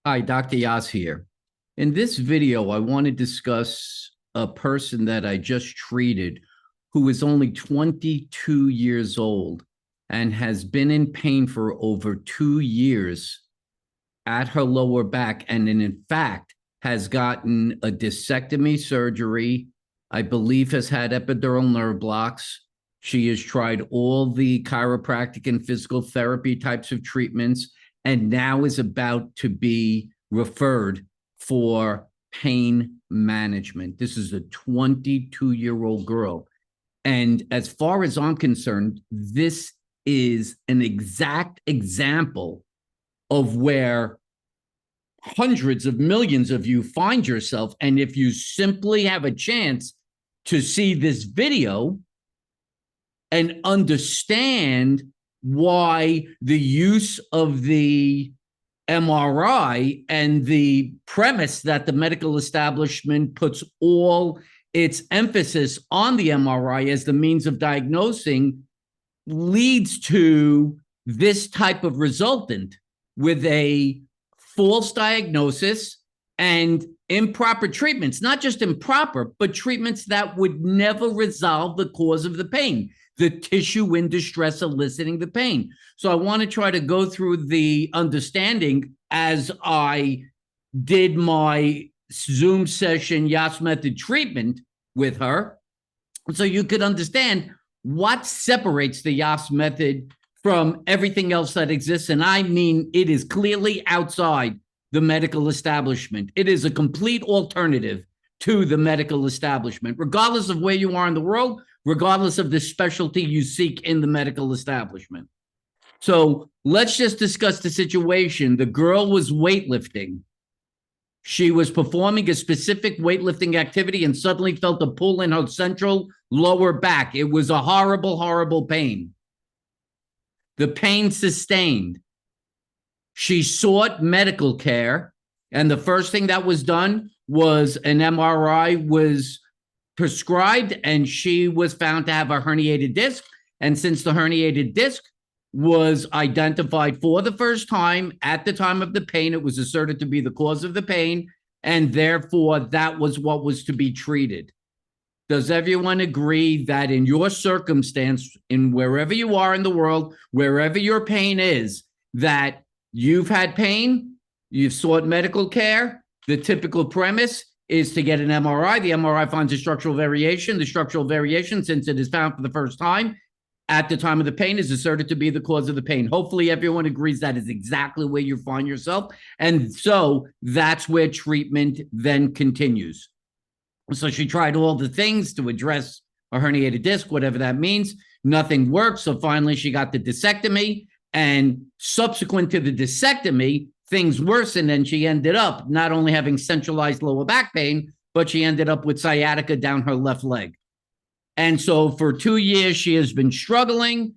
Hi, Dr. Yass here. In this video, I want to discuss a person that I just treated who is only 22 years old and has been in pain for over 2 years at her lower back, and in fact has gotten a discectomy surgery. I believe has had epidural nerve blocks. She has tried all the chiropractic and physical therapy types of treatments, and now is about to be referred for pain management. This is a 22-year-old girl. And as far as I'm concerned, this is an exact example of where hundreds of millions of you find yourself. And if you simply have a chance to see this video and understand why the use of the MRI and the premise that the medical establishment puts all its emphasis on the MRI as the means of diagnosing leads to this type of resultant with a false diagnosis and improper treatments, not just improper, but treatments that would never resolve the cause of the pain, the tissue in distress eliciting the pain. So I want to try to go through the understanding as I did my Zoom session Yass Method treatment with her, so you could understand what separates the Yass Method from everything else that exists. And I mean, it is clearly outside the medical establishment. It is a complete alternative to the medical establishment, regardless of where you are in the world, regardless of the specialty you seek in the medical establishment. So let's just discuss the situation. The girl was weightlifting. She was performing a specific weightlifting activity and suddenly felt a pull in her central lower back. It was a horrible, horrible pain. The pain sustained. She sought medical care, and the first thing that was done was an MRI was prescribed, and she was found to have a herniated disc. And since the herniated disc was identified for the first time at the time of the pain, it was asserted to be the cause of the pain, and therefore that was what was to be treated. Does everyone agree that in your circumstance, in wherever you are in the world, wherever your pain is, that you've had pain, you've sought medical care, the typical premise is to get an MRI. The MRI finds a structural variation. The structural variation, since it is found for the first time at the time of the pain, is asserted to be the cause of the pain. Hopefully everyone agrees that is exactly where you find yourself. And so that's where treatment then continues. So she tried all the things to address a herniated disc, whatever that means. Nothing worked. So finally she got the discectomy, and subsequent to the discectomy, things worsened, and she ended up not only having centralized lower back pain, but she ended up with sciatica down her left leg. And so for 2 years, she has been struggling.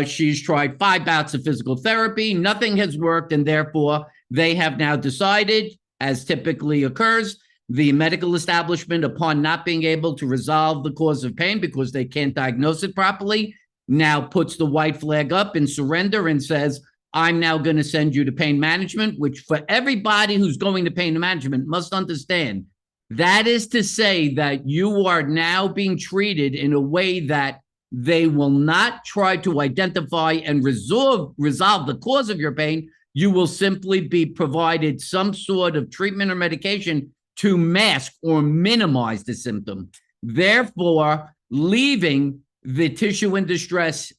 She's tried 5 bouts of physical therapy. Nothing has worked, and therefore they have now decided, as typically occurs, the medical establishment, upon not being able to resolve the cause of pain because they can't diagnose it properly, now puts the white flag up in surrender and says, I'm now going to send you to pain management, which for everybody who's going to pain management must understand, that is to say that you are now being treated in a way that they will not try to identify and resolve the cause of your pain. You will simply be provided some sort of treatment or medication to mask or minimize the symptom, therefore leaving the tissue in distress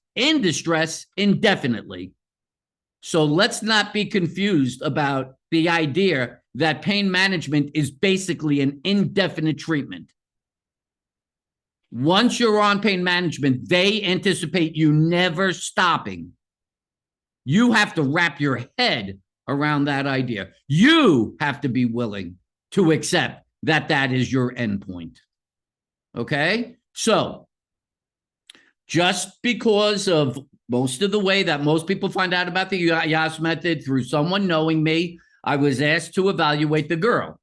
indefinitely. So let's not be confused about the idea that pain management is basically an indefinite treatment. Once you're on pain management, they anticipate you never stopping. You have to wrap your head around that idea. You have to be willing to accept that that is your endpoint. Okay? So, just because of most of the way that most people find out about the Yass Method through someone knowing me, I was asked to evaluate the girl.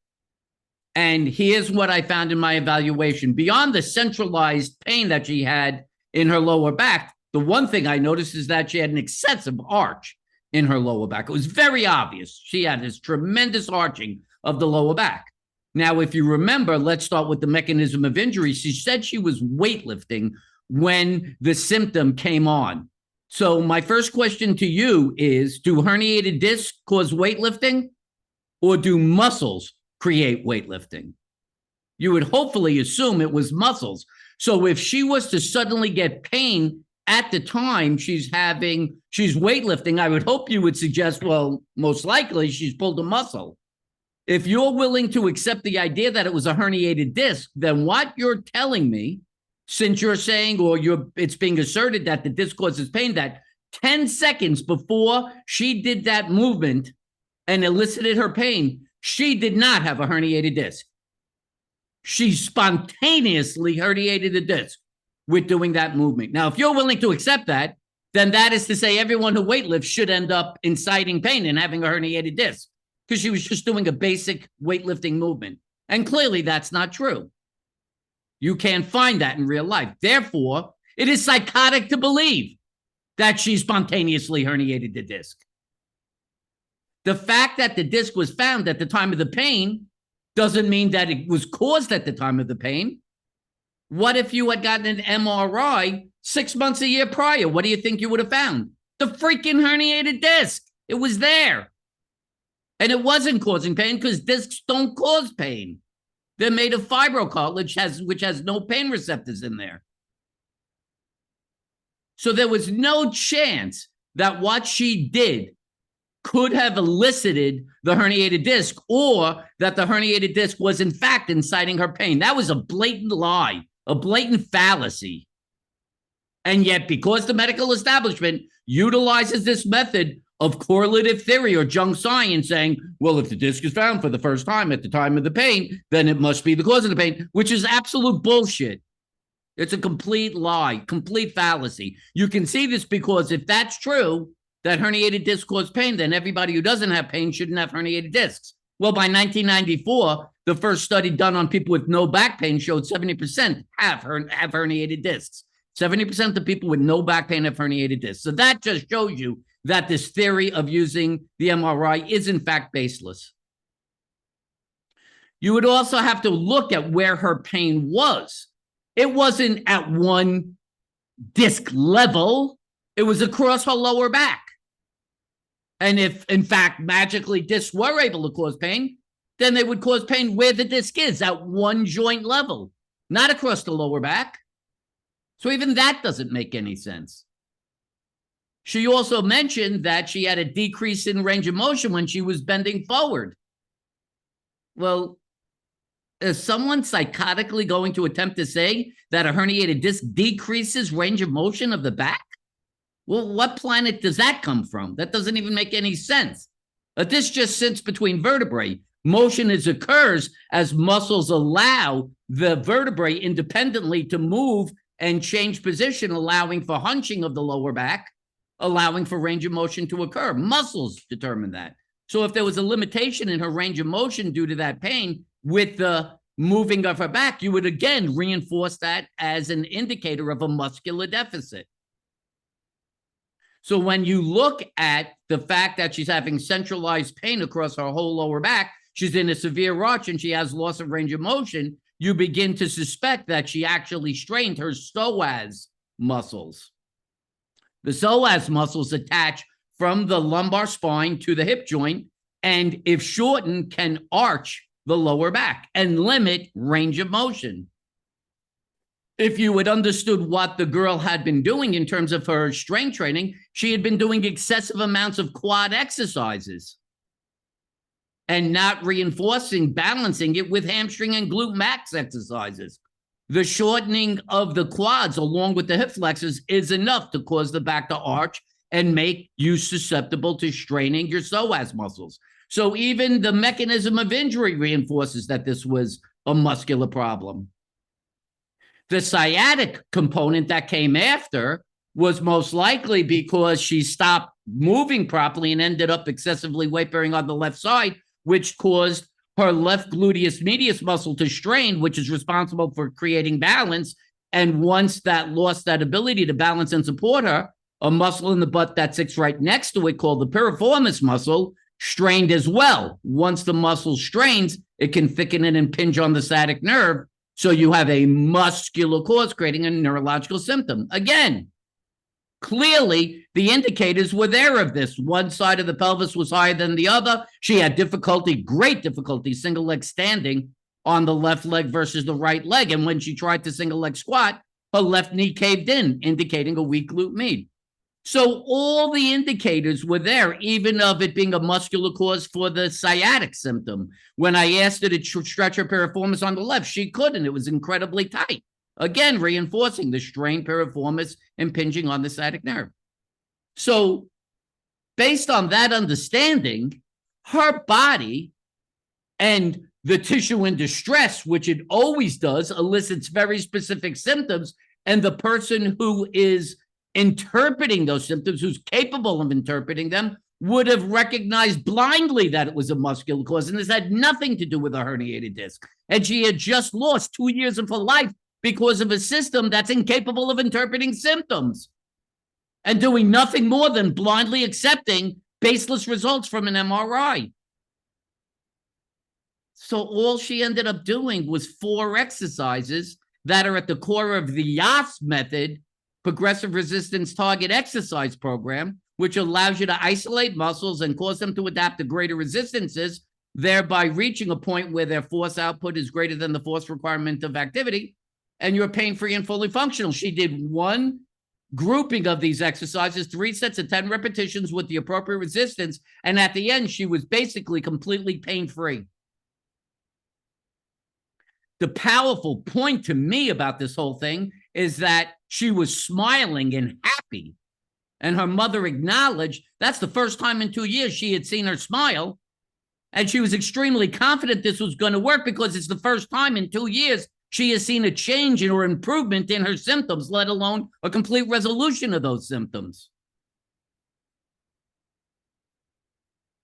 And here's what I found in my evaluation. Beyond the centralized pain that she had in her lower back, the one thing I noticed is that she had an excessive arch. in her lower back. It was very obvious. She had this tremendous arching of the lower back. Now, if you remember, let's start with the mechanism of injury. She said she was weightlifting when the symptom came on. So my first question to you is, do herniated discs cause weightlifting, or do muscles create weightlifting? You would hopefully assume it was muscles. So if she was to suddenly get pain at the time she's weightlifting, I would hope you would suggest, well, most likely she's pulled a muscle. If you're willing to accept the idea that it was a herniated disc, then what you're telling me, since you're saying, or it's being asserted that the disc causes pain, that 10 seconds before she did that movement and elicited her pain, she did not have a herniated disc. She spontaneously herniated the disc with doing that movement. Now, if you're willing to accept that, then that is to say everyone who weightlifts should end up inciting pain and having a herniated disc, because she was just doing a basic weightlifting movement. And clearly that's not true. You can't find that in real life. Therefore, it is psychotic to believe that she spontaneously herniated the disc. The fact that the disc was found at the time of the pain doesn't mean that it was caused at the time of the pain. What if you had gotten an MRI 6 months, a year prior? What do you think you would have found? The freaking herniated disc. It was there. And it wasn't causing pain, because discs don't cause pain. They're made of fibrocartilage, which has no pain receptors in there. So there was no chance that what she did could have elicited the herniated disc, or that the herniated disc was in fact inciting her pain. That was a blatant lie, a blatant fallacy. And yet, because the medical establishment utilizes this method of correlative theory or junk science, saying, well, if the disc is found for the first time at the time of the pain, then it must be the cause of the pain, which is absolute bullshit. It's a complete lie, complete fallacy. You can see this because if that's true, that herniated discs cause pain, then everybody who doesn't have pain shouldn't have herniated discs. Well, by 1994, the first study done on people with no back pain showed 70% have herniated discs. 70% of the people with no back pain have herniated discs. So that just shows you that this theory of using the MRI is in fact baseless. You would also have to look at where her pain was. It wasn't at one disc level. It was across her lower back. And if, in fact, magically discs were able to cause pain, then they would cause pain where the disc is, at one joint level, not across the lower back. So even that doesn't make any sense. She also mentioned that she had a decrease in range of motion when she was bending forward. Well, is someone psychotically going to attempt to say that a herniated disc decreases range of motion of the back? Well, what planet does that come from? That doesn't even make any sense. A disc just sits between vertebrae. Motion occurs as muscles allow the vertebrae independently to move and change position, allowing for hunching of the lower back, allowing for range of motion to occur. Muscles determine that. So if there was a limitation in her range of motion due to that pain with the moving of her back, you would again reinforce that as an indicator of a muscular deficit. So when you look at the fact that she's having centralized pain across her whole lower back, she's in a severe arch and she has loss of range of motion, you begin to suspect that she actually strained her psoas muscles. The psoas muscles attach from the lumbar spine to the hip joint, and if shortened, can arch the lower back and limit range of motion. If you had understood what the girl had been doing in terms of her strength training, she had been doing excessive amounts of quad exercises and not reinforcing, balancing it with hamstring and glute max exercises. The shortening of the quads along with the hip flexors is enough to cause the back to arch and make you susceptible to straining your psoas muscles. So even the mechanism of injury reinforces that this was a muscular problem. The sciatic component that came after was most likely because she stopped moving properly and ended up excessively weight bearing on the left side, which caused her left gluteus medius muscle to strain, which is responsible for creating balance. And once that lost that ability to balance and support her, A muscle in the butt that sits right next to it, called the piriformis muscle, strained as well. Once the muscle strains, it can thicken and impinge on the sciatic nerve. So you have a muscular cause creating a neurological symptom. Again, clearly the indicators were there of this. One side of the pelvis was higher than the other. She had difficulty, great difficulty, single leg standing on the left leg versus the right leg. And when she tried to single leg squat, her left knee caved in, indicating a weak glute med. So all the indicators were there, even of it being a muscular cause for the sciatic symptom. When I asked her to stretch her piriformis on the left, she couldn't. It was incredibly tight. Again, reinforcing the strained piriformis impinging on the sciatic nerve. So based on that understanding, her body and the tissue in distress, which it always does, elicits very specific symptoms, and the person who is interpreting those symptoms, who's capable of interpreting them, would have recognized blindly that it was a muscular cause, and this had nothing to do with a herniated disc. And she had just lost 2 years of her life because of a system that's incapable of interpreting symptoms and doing nothing more than blindly accepting baseless results from an MRI. So all she ended up doing was 4 exercises that are at the core of the Yass Method, progressive resistance target exercise program, which allows you to isolate muscles and cause them to adapt to greater resistances, thereby reaching a point where their force output is greater than the force requirement of activity, and you're pain-free and fully functional. She did 1 grouping of these exercises, 3 sets of 10 repetitions with the appropriate resistance, and at the end, she was basically completely pain-free. The powerful point to me about this whole thing is that she was smiling and happy. And her mother acknowledged that's the first time in 2 years she had seen her smile. And she was extremely confident this was going to work because it's the first time in 2 years she has seen a change or improvement in her symptoms, let alone a complete resolution of those symptoms.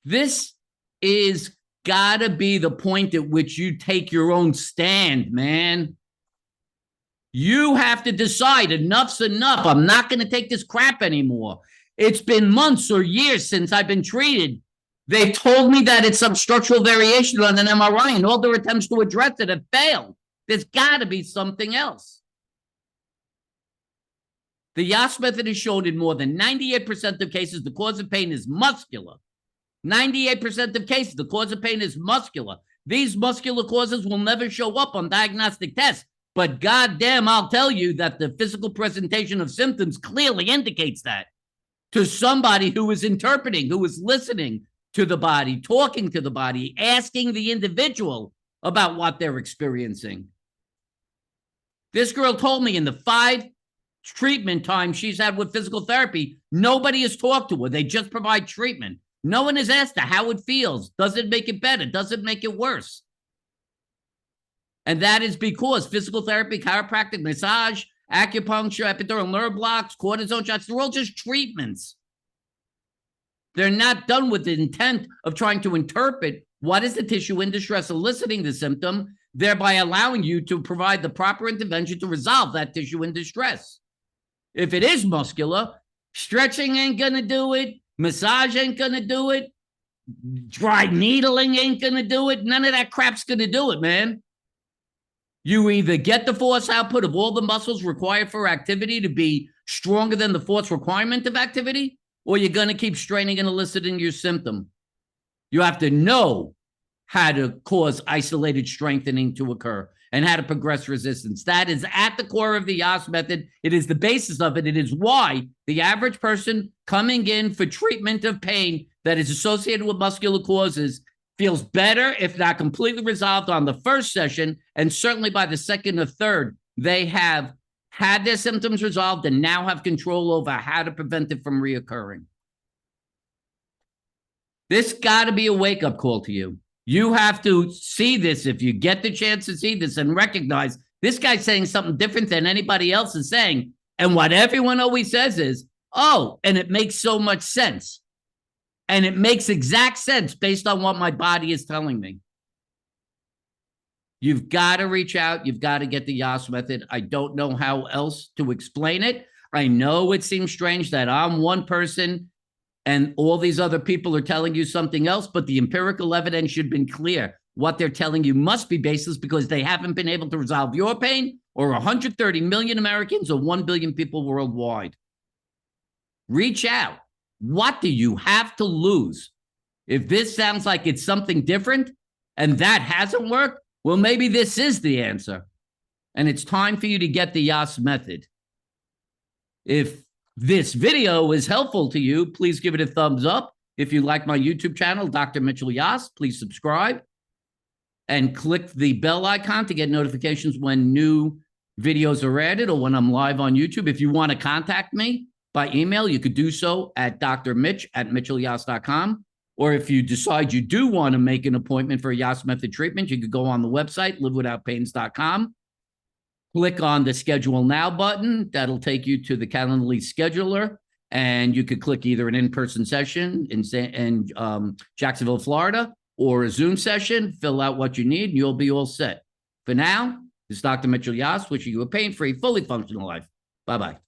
This is gotta be the point at which you take your own stand, man. You have to decide enough's enough. I'm not going to take this crap anymore. It's been months or years since I've been treated. They told me that it's some structural variation on an MRI, and all their attempts to address it have failed. There's got to be something else. The Yass method has shown in more than 98% of cases the cause of pain is muscular. 98% of cases, the cause of pain is muscular. These muscular causes will never show up on diagnostic tests, but goddamn, I'll tell you that the physical presentation of symptoms clearly indicates that to somebody who is interpreting, who is listening to the body, talking to the body, asking the individual about what they're experiencing. This girl told me in the 5 treatment times she's had with physical therapy, nobody has talked to her. They just provide treatment. No one has asked her how it feels. Does it make it better? Does it make it worse? And that is because physical therapy, chiropractic, massage, acupuncture, epidural nerve blocks, cortisone shots, they're all just treatments. They're not done with the intent of trying to interpret what is the tissue in distress eliciting the symptom, thereby allowing you to provide the proper intervention to resolve that tissue in distress. If it is muscular, stretching ain't going to do it. Massage ain't going to do it. Dry needling ain't going to do it. None of that crap's going to do it, man. You either get the force output of all the muscles required for activity to be stronger than the force requirement of activity, or you're going to keep straining and eliciting your symptom. You have to know how to cause isolated strengthening to occur and how to progress resistance. That is at the core of the Yass method. It is the basis of it. It is why the average person coming in for treatment of pain that is associated with muscular causes feels better, if not completely resolved, on the first session, and certainly by the second or third, they have had their symptoms resolved and now have control over how to prevent it from reoccurring. This got to be a wake-up call to you. You have to see this if you get the chance to see this and recognize this guy's saying something different than anybody else is saying. And what everyone always says is, oh, and it makes so much sense. And it makes exact sense based on what my body is telling me. You've got to reach out. You've got to get the Yass method. I don't know how else to explain it. I know it seems strange that I'm one person and all these other people are telling you something else, but the empirical evidence should have been clear. What they're telling you must be baseless because they haven't been able to resolve your pain or 130 million Americans or 1 billion people worldwide. Reach out. What do you have to lose? If this sounds like it's something different and that hasn't worked, well, maybe this is the answer. And it's time for you to get the Yass Method. If this video is helpful to you, please give it a thumbs up. If you like my YouTube channel, Dr. Mitchell Yass, please subscribe and click the bell icon to get notifications when new videos are added or when I'm live on YouTube. If you want to contact me by email, you could do so at drmitch@mitchellyass.com. Or if you decide you do want to make an appointment for a Yass Method treatment, you could go on the website, livewithoutpains.com. Click on the Schedule Now button. That'll take you to the Calendly scheduler, and you could click either an in-person session in Jacksonville, Florida, or a Zoom session. Fill out what you need, and you'll be all set. For now, this is Dr. Mitchell Yass wishing you a pain-free, fully functional life. Bye-bye.